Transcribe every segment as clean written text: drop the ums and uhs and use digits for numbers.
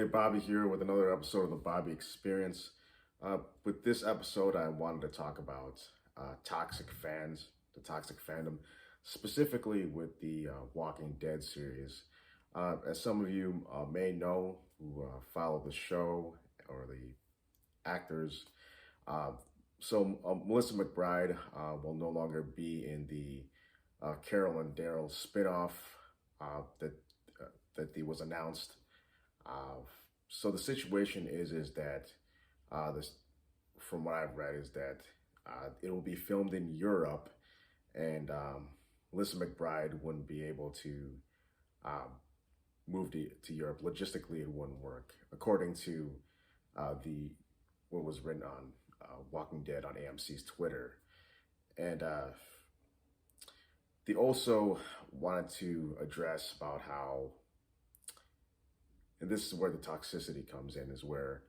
Hey, Bobby here with another episode of the Bobby Experience. With this episode, I wanted to talk about toxic fans, the toxic fandom, specifically with the Walking Dead series. As some of you may know who follow the show or the actors, uh, Melissa McBride will no longer be in the Carol and Daryl spinoff that was announced. Uh, so the situation is that this, from what I've read, is that it will be filmed in Europe, and Melissa McBride wouldn't be able to um, move to Europe. Logistically, it wouldn't work, according to the what was written on Walking Dead on AMC's Twitter, and they also wanted to address about how, and this is where the toxicity comes in, is where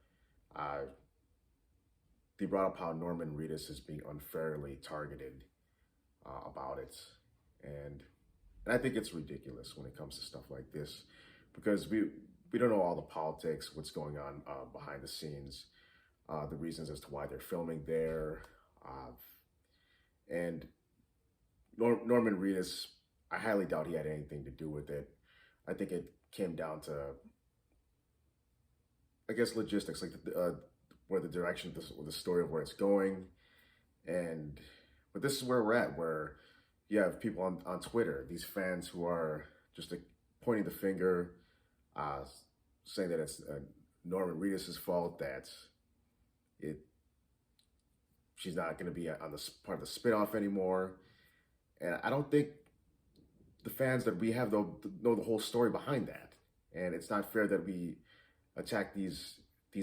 they brought up how Norman Reedus is being unfairly targeted about it. And I think it's ridiculous when it comes to stuff like this, because we don't know all the politics, what's going on behind the scenes, the reasons as to why they're filming there. And Norman Reedus, I highly doubt he had anything to do with it. I think it came down to, I guess, logistics, like where the direction of the story of where it's going. But this is where we're at, where you have people on Twitter, these fans who are just pointing the finger, saying that it's Norman Reedus' fault, that she's not going to be on the part of the spinoff anymore. And I don't think the fans that we have know the whole story behind that. And it's not fair that we attack these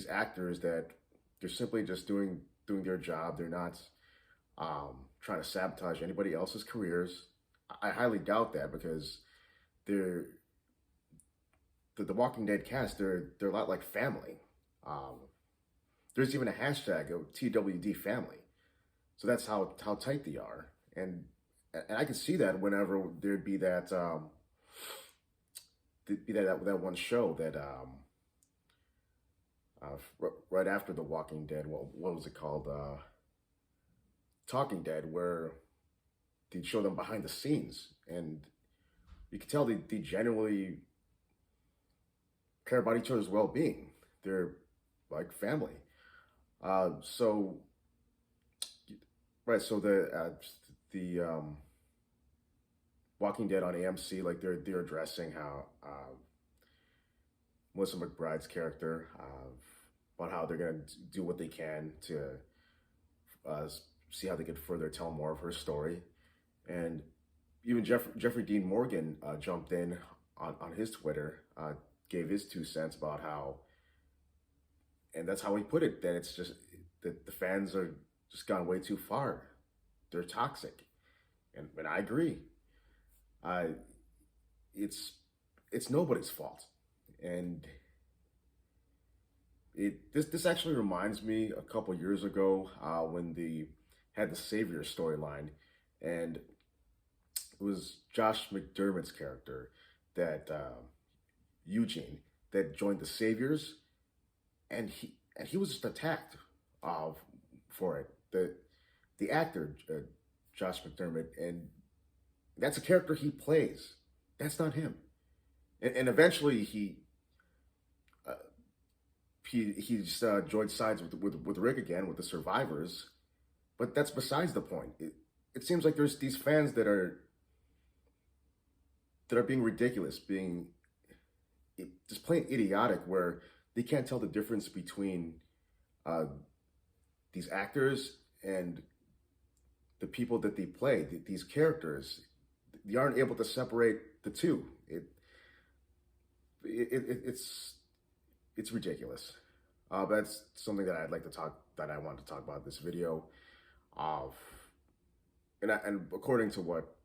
actors that they're simply just doing their job. They're not trying to sabotage anybody else's careers. I highly doubt that, because the Walking Dead cast, they're a lot like family. There's even a hashtag of TWD family, so that's how tight they are. And I can see that whenever there'd be that that one show that right after The Walking Dead, what was it called? Talking Dead, where they'd show them behind the scenes, and you could tell they genuinely care about each other's well-being. They're like family. So the Walking Dead on AMC, like they're addressing how Melissa McBride's character, about how they're going to do what they can to see how they could further tell more of her story. And even Jeffrey Dean Morgan jumped in on his Twitter, gave his 2 cents about how, and that's how he put it, that it's just that the fans are just gone way too far. They're toxic. And I agree. It's nobody's fault. And this actually reminds me a couple years ago when they had the Savior storyline, and it was Josh McDermott's character, that Eugene, that joined the Saviors, and he was just attacked for it. The actor Josh McDermott, and that's a character he plays. That's not him. And eventually he just joined sides with Rick again, with the survivors. But that's besides the point. It seems like there's these fans that are being ridiculous, being just plain idiotic, where they can't tell the difference between these actors and the people that they play, these characters. They aren't able to separate the two. It's ridiculous. That's something that I want to talk about in this video. And according to what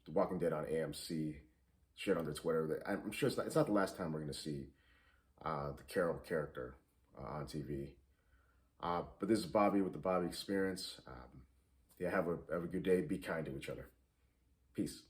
The Walking Dead on AMC shared on their Twitter, I'm sure it's not the last time we're going to see the Carol character on TV. But this is Bobby with the Bobby Experience. Have a good day. Be kind to each other. Peace.